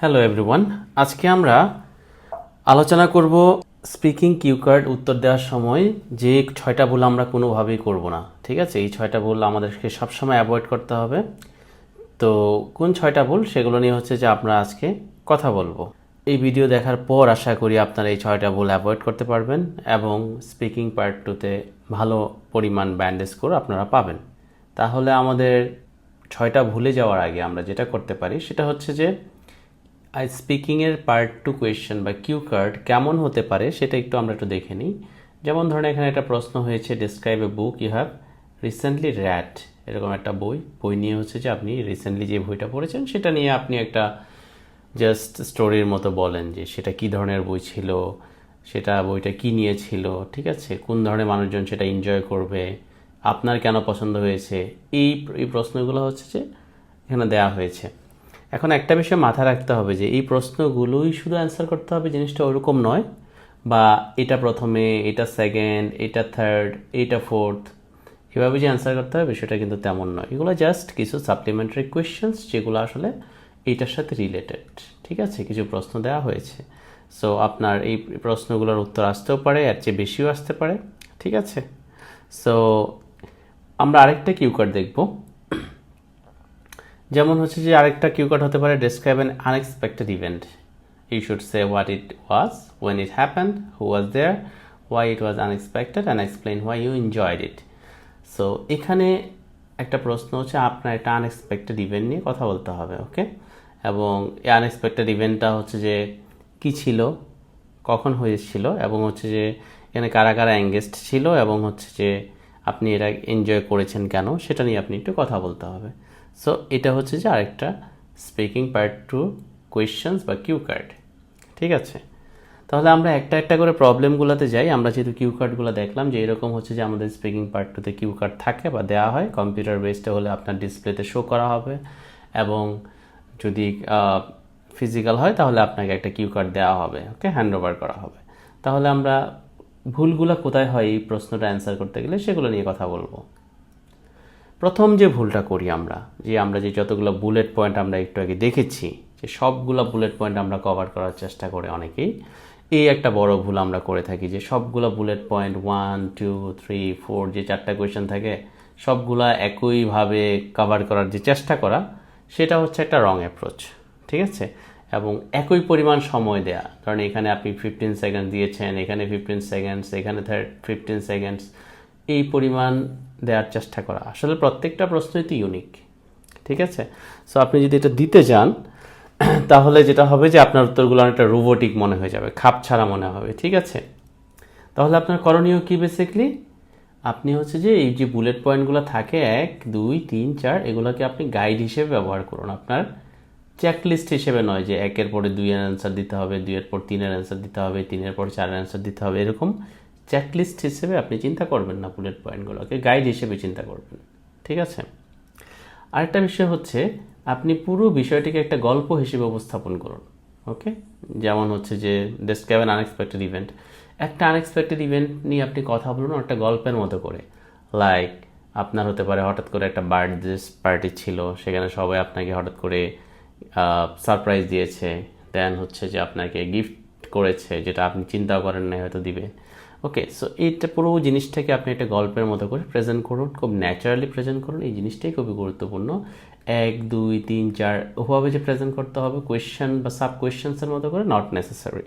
Hello everyone, আজকে আমরা আলোচনা করব স্পিকিং কিউ কার্ড উত্তর দেওয়ার সময় যে 6টা ভুল আমরা কোনোভাবেই করব না। ঠিক আছে, এই 6টা ভুল আমাদেরকে সবসময় অ্যাভয়েড করতে হবে। তো কোন 6টা ভুল সেগুলো নিয়ে হচ্ছে যে আমরা আজকে কথা বলবো। এই ভিডিও দেখার পর আশা করি আপনারা এই 6টা ভুল অ্যাভয়েড করতে পারবেন এবং স্পিকিং পার্ট 2তে ভালো পরিমাণ ব্যান্ড স্কোর আপনারা পাবেন। তাহলে আমাদের 6টা ভুলে যাওয়ার আগে আমরা যেটা করতে পারি সেটা হচ্ছে যে স্পিকিংয়ের পার্ট 2 কোয়েশ্চেন বা কিউ কার্ড কেমন হতে পারে সেটা আমরা একটু দেখে নিই। যেমন ধরেন এখানে একটা প্রশ্ন হয়েছে, describe a book you have recently read. এরকম একটা বই নিয়ে হচ্ছে যে আপনি রিসেন্টলি যে বইটা পড়েছেন সেটা নিয়ে আপনি একটা জাস্ট স্টোরির মতো বলেন যে সেটা কী ধরনের বই ছিল, সেটা বইটা কী নিয়ে ছিল, ঠিক আছে, কোন ধরনের মানুষজন সেটা এনজয় করবে, আপনার কেন পছন্দ হয়েছে, এই প্রশ্নগুলো হচ্ছে যে এখানে দেওয়া হয়েছে। এখন একটা বিষয় মাথায় রাখতে হবে যে এই প্রশ্নগুলোই শুধু অ্যান্সার করতে হবে জিনিসটা ওরকম নয়, বা এটা প্রথমে, এটা সেকেন্ড, এটা থার্ড, এটা ফোর্থ, এভাবে যে অ্যান্সার করতে হবে বিষয়টা কিন্তু তেমন নয়। এগুলো জাস্ট কিছু সাপ্লিমেন্টারি কোয়েশ্চেন্স যেগুলো আসলে এইটার সাথে রিলেটেড। ঠিক আছে, কিছু প্রশ্ন দেওয়া হয়েছে। সো আপনার এই প্রশ্নগুলোর উত্তর আসতেও পারে, এর চেয়ে বেশিও আসতে পারে। ঠিক আছে, সো আমরা আরেকটা কিউ কার্ড দেখবো। যেমন হচ্ছে যে আরেকটা কিউ কার্ড হতে পারে, describe an unexpected event. You should say what it was, when it happened, who was there, why it was unexpected and explain why you enjoyed it. So এখানে একটা প্রশ্ন হচ্ছে আপনার একটা আনএক্সপেক্টেড ইভেন্ট নিয়ে কথা বলতে হবে। ওকে, এবং এই আনএক্সপেক্টেড ইভেন্টটা হচ্ছে যে কী ছিল, কখন হয়েছিল, এবং হচ্ছে যে এখানে কারা কারা এঙ্গেজড ছিল, এবং হচ্ছে যে আপনি এটা এনজয় করেছেন কেন, সেটা নিয়ে আপনি একটু কথা বলতে হবে। সো এটা হচ্ছে যে আরেকটা স্পিকিং পার্ট 2 কোয়েশ্চেন্স বা কিউ কার্ড। ঠিক আছে, তাহলে আমরা একটা একটা করে প্রবলেমগুলোতে যাই। আমরা যেহেতু কিউ কার্ডগুলো দেখলাম যে এরকম হচ্ছে যে আমাদের স্পিকিং পার্ট 2তে কিউ কার্ড থাকে বা দেওয়া হয়, কম্পিউটার বেসডে হলে আপনার ডিসপ্লেতে শো করা হবে, এবং যদি ফিজিক্যাল হয় তাহলে আপনাকে একটা কিউ কার্ড দেওয়া হবে, ওকে, হ্যান্ড ওভার করা হবে। তাহলে আমরা ভুলগুলো কোথায় হয় এই প্রশ্নটা অ্যান্সার করতে গেলে সেগুলো নিয়ে কথা বলবো। প্রথম যে ভুলটা করি আমরা যে যতগুলো বুলেট পয়েন্ট আমরা একটু আগে দেখেছি, যে সবগুলো বুলেট পয়েন্ট আমরা কভার করার চেষ্টা করে অনেকেই এই একটা বড় ভুল আমরা করে থাকি, যে সবগুলো বুলেট পয়েন্ট 1 2 3 4 যে 4টা কোয়েশ্চেন থাকে সবগুলা একইভাবে কভার করার যে চেষ্টা করা, সেটা হচ্ছে একটা রং অ্যাপ্রোচ। ঠিক আছে, এবং একই পরিমাণ সময় দেয়া, কারণ এখানে আপনি 15 সেকেন্ড দিয়েছেন, এখানে 15 সেকেন্ডস, এখানে 15 সেকেন্ডস, এই পরিমাণ দেওয়ার চেষ্টা করা। আসলে প্রত্যেকটা প্রশ্নই তো ইউনিক। ঠিক আছে, সো আপনি যদি এটা দিতে যান তাহলে যেটা হবে যে আপনার উত্তরগুলো অনেকটা রোবোটিক মনে হয়ে যাবে, খাপ ছাড়া মনে হবে। ঠিক আছে, তাহলে আপনার করণীয় কি? বেসিকলি আপনি হচ্ছে যে এই যে বুলেট পয়েন্টগুলো থাকে 1 2 3 4, এগুলোকে আপনি গাইড হিসেবে ব্যবহার করুন, আপনার চেকলিস্ট হিসেবে নয় যে 1-এর পরে 2-এর অ্যান্সার দিতে হবে, 2-এর পর 3-এর অ্যান্সার দিতে হবে, 3-এর পর 4-এর অ্যান্সার দিতে হবে। এরকম চেকলিস্ট হিসেবে আপনি চিন্তা করবেন না, বুলেট পয়েন্টগুলোকে গাইড হিসেবে চিন্তা করবেন। ঠিক আছে, আরেকটা বিষয় হচ্ছে আপনি পুরো বিষয়টিকে একটা গল্প হিসেবে উপস্থাপন করুন। ওকে, যেমন হচ্ছে যে ডেসক্রাইব অ্যান আনএক্সপেক্টেড ইভেন্ট, একটা আনএক্সপেক্টেড ইভেন্ট নিয়ে আপনি কথা বলুন একটা গল্পের মতো করে। লাইক আপনার হতে পারে হঠাৎ করে একটা বার্থডে পার্টি ছিল, সেখানে সবাই আপনাকে হঠাৎ করে সারপ্রাইজ দিয়েছে, দেন হচ্ছে যে আপনাকে গিফট করেছে যেটা আপনি চিন্তাও করেন নাই হয়তো দিবে। ওকে, সো এইটা পুরো জিনিসটাকে আপনি একটা গল্পের মতো করে প্রেজেন্ট করুন, খুব ন্যাচারালি প্রেজেন্ট করুন। এই জিনিসটাই খুবই গুরুত্বপূর্ণ। 1 2 3 4 ওভাবে যে প্রেজেন্ট করতে হবে কোয়েশ্চেন বা সাব কোয়েশ্চেন্সের মতো করে, নট নেসেসারি।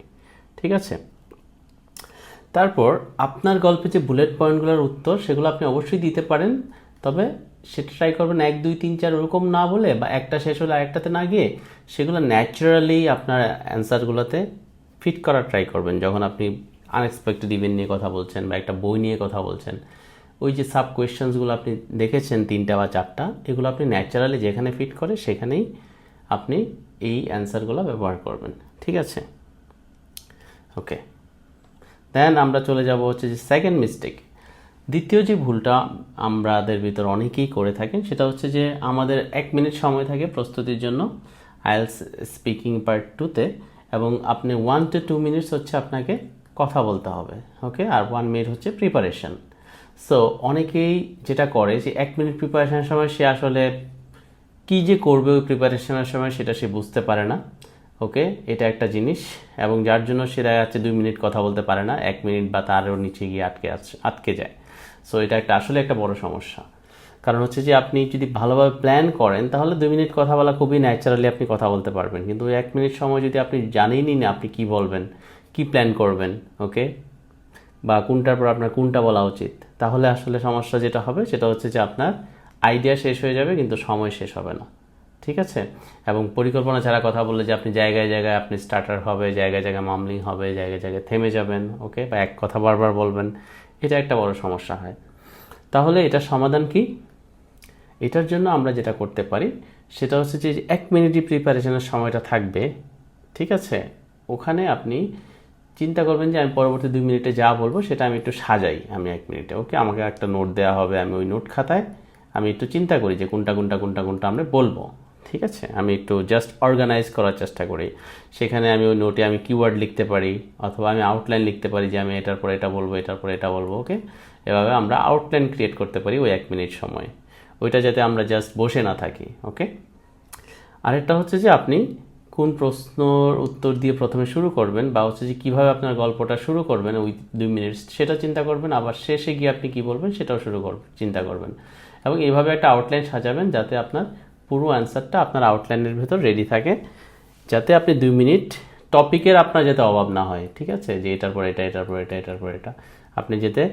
ঠিক আছে, তারপর আপনার গল্পে যে বুলেট পয়েন্টগুলোর উত্তর সেগুলো আপনি অবশ্যই দিতে পারেন, তবে সেটা ট্রাই করবেন 1 2 3 4 ওরকম না বলে, বা একটা শেষ হলে আরেকটাতে না গিয়ে সেগুলো ন্যাচারালি আপনার অ্যান্সারগুলোতে ফিট করার ট্রাই করবেন। যখন আপনি আনএক্সপেক্টেড ইভেন্ট নিয়ে কথা বলছেন বা একটা বই নিয়ে কথা বলছেন, ওই যে সাব কোয়েশ্চেন্সগুলো আপনি দেখেছেন 3টা বা 4টা, এগুলো আপনি ন্যাচারালি যেখানে ফিট করে সেখানেই আপনি এই অ্যান্সারগুলো ব্যবহার করবেন। ঠিক আছে, ওকে, দেন আমরা চলে যাব হচ্ছে যে সেকেন্ড মিস্টেক। দ্বিতীয় যে ভুলটা আমাদের ভিতর অনেকেই করে থাকেন সেটা হচ্ছে যে আমাদের 1 মিনিট সময় থাকে প্রস্তুতির জন্য আইএলটিএস স্পিকিং পার্ট 2তে, এবং আপনি 1 to 2 মিনিটস হচ্ছে আপনাকে কথা বলতে হবে। ওকে, আর 1 মিনিট হচ্ছে প্রিপারেশন। সো অনেকেই যেটা করে যে 1 মিনিট প্রিপারেশনের সময় সে আসলে কী যে করবে ওই প্রিপারেশনের সময় সেটা সে বুঝতে পারে না। ওকে, এটা একটা জিনিস। এবং যার জন্য সে দেখা যাচ্ছে 2 মিনিট কথা বলতে পারে না, 1 মিনিট বা তারও নিচে গিয়ে আটকে যায়। সো এটা আসলে একটা বড় সমস্যা। কারণ হচ্ছে যে আপনি যদি ভালোভাবে প্ল্যান করেন তাহলে 2 মিনিট কথা বলা খুবই ন্যাচারালি আপনি কথা বলতে পারবেন, কিন্তু 1 মিনিট সময় যদি আপনি জানেনই না আপনি কি বলবেন, কি প্ল্যান করবেন, ওকে, বা কোনটার পর আপনার কোনটা বলা উচিত, তাহলে আসলে সমস্যা যেটা হবে সেটা হচ্ছে যে আপনার আইডিয়া শেষ হয়ে যাবে কিন্তু সময় শেষ হবে না। ঠিক আছে? এবং পরিকল্পনা ছাড়া কথা বললে যে আপনি জায়গায় জায়গায় আপনি স্টার্টার হবে, জায়গায় জায়গায় মামলিং হবে, জায়গায় জায়গায় থেমে যাবেন, ওকে, বা এক কথা বারবার বলবেন, এটা একটা বড় সমস্যা হয়। তাহলে এটার সমাধান কি? এটার জন্য আমরা যেটা করতে পারি সেটা হচ্ছে যে 1 মিনিটই প্রিপারেশনের সময়টা থাকবে, ঠিক আছে? ওখানে আপনি চিন্তা করবেন যে আমি পরবর্তী 2 মিনিটে যা বলবো সেটা আমি একটু সাজাই, আমি 1 মিনিটে, ওকে, আমাকে একটা নোট দেওয়া হবে, আমি ওই নোট খাতায় আমি একটু চিন্তা করি যে কোনটা কোনটা কোনটা কোনটা আমরা বলবো, ঠিক আছে? আমি একটু জাস্ট অর্গানাইজ করার চেষ্টা করি। সেখানে আমি ওই নোটে আমি কিওয়ার্ড লিখতে পারি অথবা আমি আউটলাইন লিখতে পারি যে আমি এটার পর এটা বলবো, এটার পর এটা বলবো, ওকে। এভাবে আমরা আউটলাইন ক্রিয়েট করতে পারি ওই 1 মিনিট সময়, ওইটা যাতে আমরা জাস্ট বসে না থাকি, ওকে। আরেকটা হচ্ছে যে আপনি কোন প্রশ্নর উত্তর দিয়ে প্রথমে শুরু করবেন বা হচ্ছে যে কীভাবে আপনার গল্পটা শুরু করবেন ওই 2 মিনিট সেটা চিন্তা করবেন, আবার শেষে গিয়ে আপনি কী বলবেন সেটাও চিন্তা করবেন। এবং এইভাবে একটা আউটলাইন সাজাবেন যাতে আপনার পুরো অ্যান্সারটা আপনার আউটলাইনের ভেতর রেডি থাকে, যাতে আপনি 2 মিনিট টপিকের আপনার যাতে অভাব না হয়, ঠিক আছে? যে এটার পর এটা, এটার পর এটা, এটার পর এটা, আপনি যাতে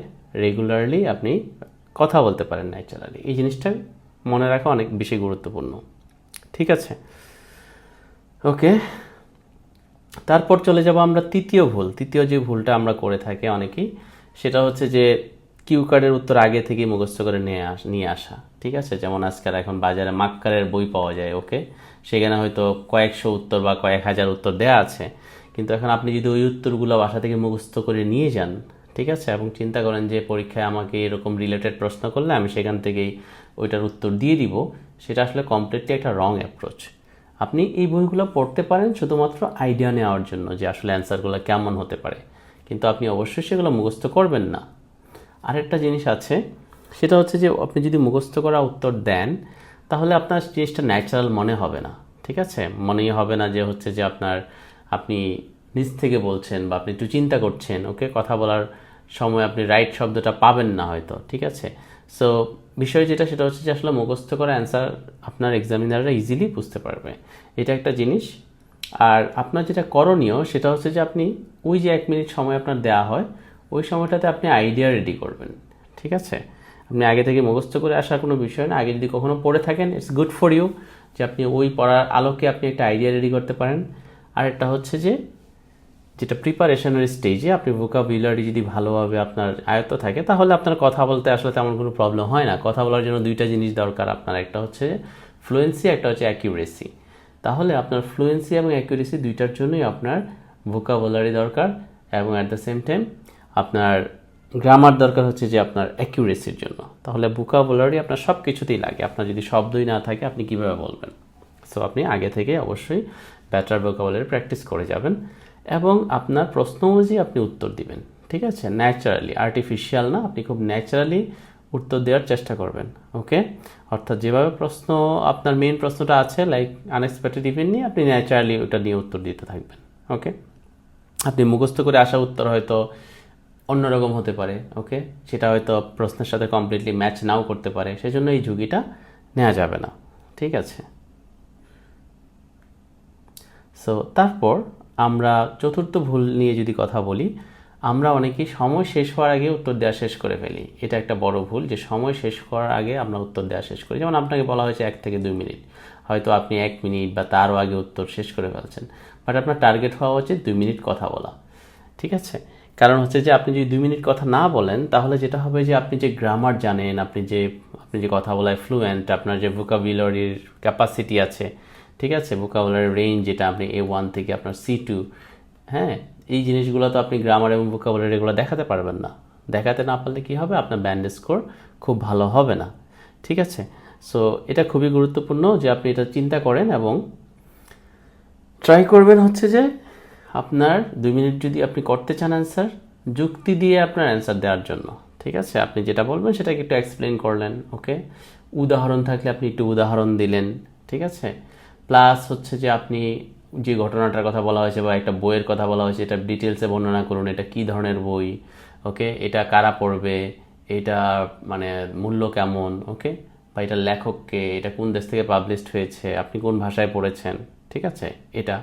রেগুলারলি আপনি কথা বলতে পারেন ন্যাচারালি। এই জিনিসটা মনে রাখা অনেক বেশি গুরুত্বপূর্ণ, ঠিক আছে? ওকে, তারপর চলে যাব আমরা তৃতীয় যে ভুলটা আমরা করে থাকি অনেকেই, সেটা হচ্ছে যে কিউ কার্ডের উত্তর আগে থেকেই মুখস্থ করে নিয়ে আসা, ঠিক আছে? যেমন আজকাল এখন বাজারে মাক্কারের বই পাওয়া যায়, ওকে, সেখানে হয়তো কয়েকশো উত্তর বা কয়েক হাজার উত্তর দেওয়া আছে, কিন্তু এখন আপনি যদি ওই উত্তরগুলো বাসা থেকে মুখস্থ করে নিয়ে যান, ঠিক আছে, এবং চিন্তা করেন যে পরীক্ষায় আমাকে এরকম রিলেটেড প্রশ্ন করলে আমি সেখান থেকেই ওইটার উত্তর দিয়ে দিব, সেটা আসলে কমপ্লিটলি একটা রং অ্যাপ্রোচ। আপনি এই বইগুলো পড়তে পারেন শুধুমাত্র আইডিয়া নেওয়ার জন্য যে আসলে অ্যান্সারগুলো কেমন হতে পারে, কিন্তু আপনি অবশ্যই সেগুলো মুখস্থ করবেন না। আরেকটা জিনিস আছে, সেটা হচ্ছে যে আপনি যদি মুখস্থ করা উত্তর দেন তাহলে আপনার জিনিসটা ন্যাচারাল মনে হবে না, ঠিক আছে? মনেই হবে না যে হচ্ছে যে আপনি নিজ থেকে বলছেন বা আপনি একটু চিন্তা করছেন, ওকে, কথা বলার সময় আপনি রাইট শব্দটা পাবেন না হয়তো, ঠিক আছে? সো বিষয় যেটা সেটা হচ্ছে যে আসলে মুখস্থ করা অ্যান্সার আপনার এক্সামিনাররা ইজিলি বুঝতে পারবে, এটা একটা জিনিস। আর আপনার যেটা করণীয় সেটা হচ্ছে যে আপনি ওই যে 1 মিনিট সময় আপনার দেওয়া হয় ওই সময়টাতে আপনি আইডিয়া রেডি করবেন, ঠিক আছে? আপনি আগে থেকে মুখস্থ করে আসার কোনো বিষয় না, আগে যদি কখনো পড়ে থাকেন ইটস গুড ফর ইউ যে আপনি ওই পড়ার আলোকে আপনি একটা আইডিয়া রেডি করতে পারেন। আরেকটা হচ্ছে যে যেটা প্রিপারেশনের স্টেজে আপনি ভোকাবুলারি যদি ভালোভাবে আপনার আয়ত্ত থাকে তাহলে আপনার কথা বলতে আসলে তেমন কোনো প্রবলেম হয় না। কথা বলার জন্য 2টা জিনিস দরকার আপনার, একটা হচ্ছে ফ্লুয়েন্সি, একটা হচ্ছে অ্যাকিউরেসি। তাহলে আপনার ফ্লুয়েন্সি এবং অ্যাকিউরেসি 2টার জন্যই আপনার ভোকাবুলারি দরকার, এবং অ্যাট দ্য সেম টাইম আপনার গ্রামার দরকার হচ্ছে যে আপনার অ্যাকিউরেসির জন্য। তাহলে ভোকাবুলারি আপনার সব কিছুতেই লাগে, আপনার যদি শব্দই না থাকে আপনি কীভাবে বলবেন? সো আপনি আগে থেকে অবশ্যই বেটার ভোকাবুলারি প্র্যাকটিস করে যাবেন এবং আপনার প্রশ্ন অনুযায়ী আপনি উত্তর দিবেন, ঠিক আছে? ন্যাচারালি, আর্টিফিশিয়াল না, আপনি খুব ন্যাচারালি উত্তর দেওয়ার চেষ্টা করবেন, ওকে। অর্থাৎ যেভাবে প্রশ্ন আপনার মেইন প্রশ্নটা আছে লাইক আনএক্সপেক্টেড ইভেন্ট নিয়ে আপনি ন্যাচারালি ওটা নিয়ে উত্তর দিতে থাকবেন, ওকে। আপনি মুখস্থ করে আসা উত্তর হয়তো অন্যরকম হতে পারে, ওকে, সেটা হয়তো প্রশ্নের সাথে কমপ্লিটলি ম্যাচ নাও করতে পারে, সেজন্য এই ঝুঁকিটা নেওয়া যাবে না, ঠিক আছে? সো তারপর আমরা চতুর্থ ভুল নিয়ে যদি কথা বলি, আমরা অনেকেই সময় শেষ হওয়ার আগে উত্তর দেওয়া শেষ করে ফেলি। এটা একটা বড় ভুল যে সময় শেষ করার আগে আমরা উত্তর দেওয়া শেষ করি। যেমন আপনাকে বলা হয়েছে 1 থেকে 2 মিনিট, হয়তো আপনি 1 মিনিট বা তারও আগে উত্তর শেষ করে ফেলছেন, বাট আপনার টার্গেট হওয়া উচিত 2 মিনিট কথা বলা, ঠিক আছে? কারণ হচ্ছে যে আপনি যদি 2 মিনিট কথা না বলেন তাহলে যেটা হবে যে আপনি যে গ্রামার জানেন, আপনি যে কথা বলায় ফ্লুয়েন্ট, আপনার যে ভোকাবুলারির ক্যাপাসিটি আছে, ঠিক আছে, ভোকাবুলারি রেঞ্জ যেটা আপনি A1 থেকে আপনার C2, হ্যাঁ, এই জিনিসগুলো তো আপনি গ্রামার এবং ভোকাবুলারি এগুলো দেখাতে পারবেন না। দেখাতে না পারলে কী হবে? আপনার ব্যান্ড স্কোর খুব ভালো হবে না, ঠিক আছে? সো এটা খুবই গুরুত্বপূর্ণ যে আপনি এটা চিন্তা করেন এবং ট্রাই করবেন হচ্ছে যে আপনার 2 মিনিট যদি আপনি করতে চান অ্যান্সার, যুক্তি দিয়ে আপনার অ্যান্সার দেওয়ার জন্য, ঠিক আছে? আপনি যেটা বলবেন সেটাকে একটু এক্সপ্লেন করলেন, ওকে, উদাহরণ থাকলে আপনি একটু উদাহরণ দিলেন, ঠিক আছে? প্লাস হচ্ছে যে আপনি যে ঘটনাটার কথা বলা হয়েছে বা একটা বইয়ের কথা বলা হয়েছে এটা ডিটেলসে বর্ণনা করুন, এটা কী ধরনের বই, ওকে, এটা কারা পড়বে, এটা মানে মূল্য কেমন, ওকে, বা এটার লেখককে, এটা কোন দেশ থেকে পাবলিশড হয়েছে, আপনি কোন ভাষায় পড়েছেন, ঠিক আছে, এটা।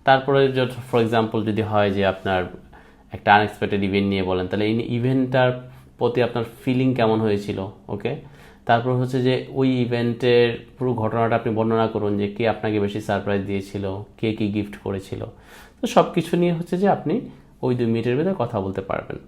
তারপরে ফর এক্সাম্পল যদি হয় যে আপনার একটা আনএক্সপেক্টেড ইভেন্ট নিয়ে বলেন, তাহলে এই ইভেন্টটার প্রতি আপনার ফিলিং কেমন হয়েছিল, ওকে। তারপর হচ্ছে যে ওই ইভেন্টের পুরো ঘটনাটা আপনি বর্ণনা করুন, যে কে আপনাকে বেশি সারপ্রাইজ দিয়েছিল, কে কী গিফট করেছিল। তো সব কিছু নিয়ে হচ্ছে যে আপনি ওই 2 মিনিটের ভিতরে কথা বলতে পারবেন।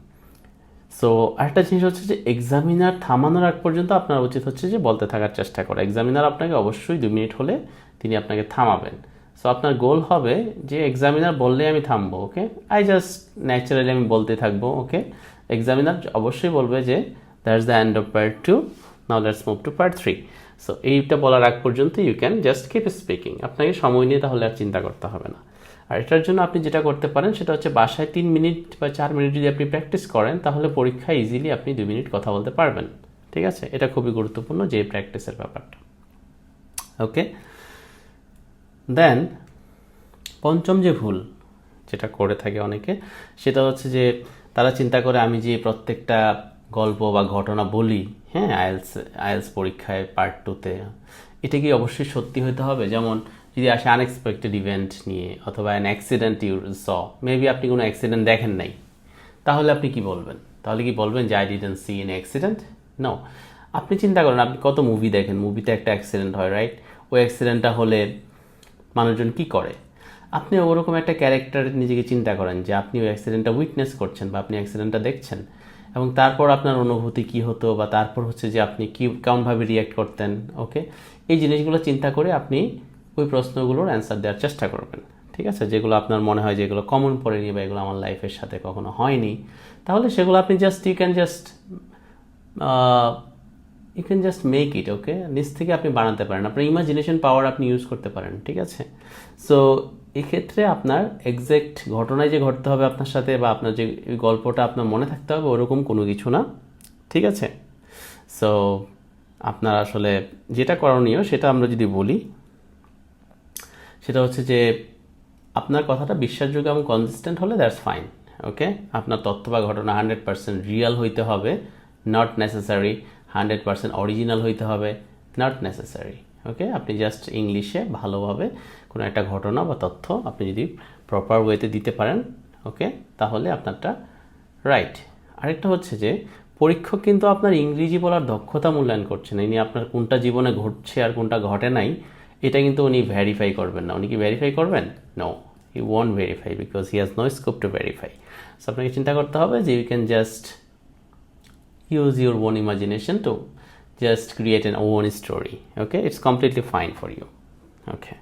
সো আরেকটা জিনিস হচ্ছে যে এক্সামিনার থামানোর আগ পর্যন্ত আপনার উচিত হচ্ছে যে বলতে থাকার চেষ্টা করা। এক্সামিনার আপনাকে অবশ্যই 2 মিনিট হলে তিনি আপনাকে থামাবেন। সো আপনার গোল হবে যে এক্সামিনার বললে আমি থামবো, ওকে, জাস্ট ন্যাচারালি আমি বলতে থাকবো, ওকে। এক্সামিনার অবশ্যই বলবে যে that's the end of part 2, now let's move to part 3। So এইটা বলার আগ পর্যন্ত you can just keep speaking. আপনাকে সময় নিয়ে তাহলে আর চিন্তা করতে হবে না। আর এটার জন্য আপনি যেটা করতে পারেন সেটা হচ্ছে বাসায় 3 মিনিট বা 4 মিনিট যদি আপনি প্র্যাকটিস করেন, তাহলে পরীক্ষায় ইজিলি আপনি 2 মিনিট কথা বলতে পারবেন, ঠিক আছে। এটা খুবই গুরুত্বপূর্ণ যে প্র্যাকটিসের ব্যাপারটা, ওকে। দেন পঞ্চম যে ভুল যেটা করে থাকে অনেকে, সেটা হচ্ছে যে তারা চিন্তা করে আমি যে প্রত্যেকটা গল্প বা ঘটনা বলি, হ্যাঁ, আইএলস পরীক্ষায় পার্ট 2-তে, এটা কি অবশ্যই সত্যি হতে হবে? যেমন যদি আসে আনএক্সপেক্টেড ইভেন্ট নিয়ে অথবা an accident you saw, maybe আপনি কোনো অ্যাক্সিডেন্ট দেখেন নাই, তাহলে আপনি কি বলবেন? তাহলে কি বলবেন যে I didn't see an accident? No. আপনি চিন্তা করেন, আপনি কত মুভি দেখেন, মুভিতে একটা অ্যাক্সিডেন্ট হয়, রাইট? ওই অ্যাক্সিডেন্টটা হলে মানুষজন কি করে? আপনি ওরকম একটা ক্যারেক্টার নিজেকে চিন্তা করেন যে আপনি ওই অ্যাক্সিডেন্টটা উইটনেস করছেন বা আপনি অ্যাক্সিডেন্টটা দেখছেন, এবং তারপর আপনার অনুভূতি কি হতো, বা তারপর হচ্ছে যে আপনি কি কেমনভাবে রিয়্যাক্ট করতেন, ওকে। এই জিনিসগুলো চিন্তা করে আপনি ওই প্রশ্নগুলোর অ্যান্সার দেওয়ার চেষ্টা করবেন, ঠিক আছে। যেগুলো আপনার মনে হয় যেগুলো কমন পড়েনি বা এগুলো আমার লাইফের সাথে কখনো হয়নি, তাহলে সেগুলো আপনি you can just make it, okay. নিজ থেকে আপনি বানাতে পারেন, আপনার ইমাজিনেশন পাওয়ার আপনি ইউজ করতে পারেন, ঠিক আছে। সো এক্ষেত্রে আপনার এক্স্যাক্ট ঘটনায় যে ঘটতে হবে আপনার সাথে, বা আপনার যে গল্পটা আপনার মনে থাকতে হবে, ওরকম কোনো কিছু না, ঠিক আছে। সো আপনার আসলে যেটা করণীয় সেটা আমরা যদি বলি, সেটা হচ্ছে যে আপনার কথাটা বিশ্বাসযোগ্য এবং কনসিস্টেন্ট হলে দ্যাটস ফাইন, ওকে। আপনার তথ্য বা ঘটনা 100% রিয়াল হইতে হবে, নট নেসেসারি 100% অরিজিনাল হইতে হবে, নট নেসেসারি, ওকে। আপনি জাস্ট ইংলিশে ভালোভাবে কোনো একটা ঘটনা বা তথ্য আপনি যদি প্রপার ওয়েতে দিতে পারেন, ওকে, তাহলে আপনারটা রাইট। আরেকটা হচ্ছে যে পরীক্ষক কিন্তু আপনার ইংরেজি বলার দক্ষতা মূল্যায়ন করছেন, ইনি আপনার কোনটা জীবনে ঘটছে আর কোনটা ঘটে নাই এটা কিন্তু উনি ভেরিফাই করবেন না। উনি কি ভেরিফাই করবেন? No, he won't verify, because he has no scope to verify. So আপনাকে চিন্তা করতে হবে যে you can just use your own imagination to just create an own story, okay. It's completely fine for you, okay.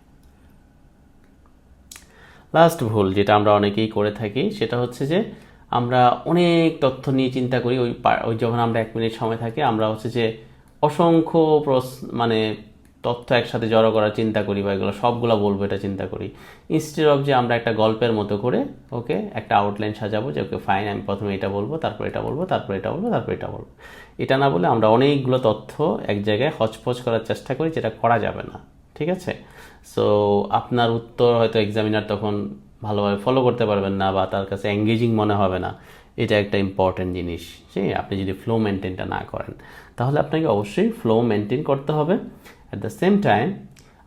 Last ভুল যেটা আমরা অনেকেই করে থাকি সেটা হচ্ছে যে আমরা অনেক তথ্য নিয়ে চিন্তা করি, ওই যখন আমরা 1 মিনিট সময় থাকে আমরা হচ্ছে যে অসংখ্য মানে তথ্য একসাথে জড়ো করার চিন্তা করি, বা এগুলো সবগুলো বলবো এটা চিন্তা করি, ইনস্টেড অফ যে আমরা একটা গল্পের মতো করে, ওকে, একটা আউটলাইন সাজাবো যে ওকে ফাইন, আমি প্রথমে এটা বলবো, তারপর এটা বলবো, তারপর এটা বলবো, তারপর এটা বলবো। এটা না বলে আমরা অনেকগুলো তথ্য এক জায়গায় হচপচ করার চেষ্টা করি, যেটা করা যাবে না, ঠিক আছে। সো আপনার উত্তর হয়তো এক্সামিনার তখন ভালোভাবে ফলো করতে পারবেন না, বা তার কাছে এঙ্গেজিং মনে হবে না। এটা একটা ইম্পর্টেন্ট জিনিস, হ্যাঁ। আপনি যদি ফ্লো মেনটেনটা না করেন, তাহলে আপনাকে অবশ্যই ফ্লো মেনটেন করতে হবে। অ্যাট দ্য সেম টাইম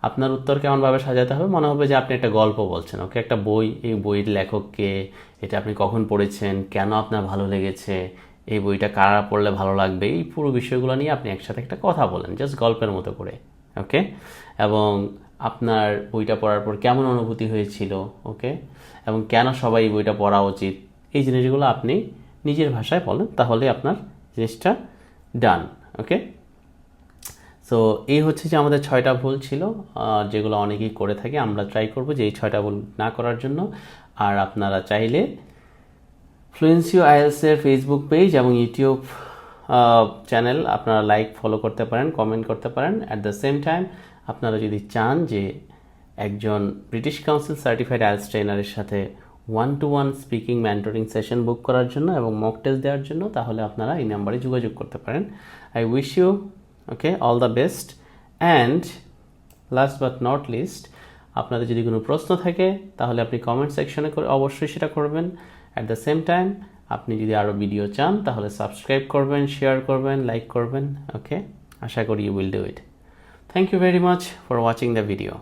আপনার উত্তর কেমনভাবে সাজাতে হবে, মনে হবে যে আপনি একটা গল্প বলছেন, ওকে, একটা বই, এই বইয়ের লেখককে, এটা আপনি কখন পড়েছেন, কেন আপনার ভালো লেগেছে, এই বইটা কারা পড়লে ভালো লাগবে, এই পুরো বিষয়গুলো নিয়ে আপনি একসাথে একটা কথা বলেন, জাস্ট গল্পের মতো করে, ওকে। এবং আপনার বইটা পড়ার পর কেমন অনুভূতি হয়েছিল, ওকে, এবং কেন সবাই এই বইটা পড়া উচিত, এই জিনিসগুলো আপনি নিজের ভাষায় বলেন, তাহলে আপনার জিনিসটা ডান, ওকে। সো এই হচ্ছে যে আমাদের 6টা ভুল ছিল, যেগুলো অনেকেই করে থাকে। আমরা ট্রাই করব যে এই 6টা ভুল না করার জন্য। আর আপনারা চাইলে ফ্লুয়েন্সিও আইএলসের ফেসবুক পেজ এবং ইউটিউব চ্যানেল আপনারা লাইক ফলো করতে পারেন, কমেন্ট করতে পারেন। অ্যাট দ্য সেম টাইম আপনারা যদি চান যে একজন ব্রিটিশ কাউন্সিল সার্টিফাইড আইএলস ট্রেনারের সাথে 1-to-1 speaking mentoring session book করার জন্য এবং মক টেস্ট দেওয়ার জন্য, তাহলে আপনারা এই নাম্বারে যোগাযোগ করতে পারেন। I wish you, okay, all the best. And last but not least, আপনাদের যদি কোনো প্রশ্ন থাকে তাহলে আপনি কমেন্ট সেকশনে অবশ্যই সেটা করবেন। অ্যাট দ্য সেম টাইম আপনি যদি আরও ভিডিও চান তাহলে সাবস্ক্রাইব করবেন, শেয়ার করবেন, লাইক করবেন। ওকে, আশা করি you will do it. Thank you very much for watching the video.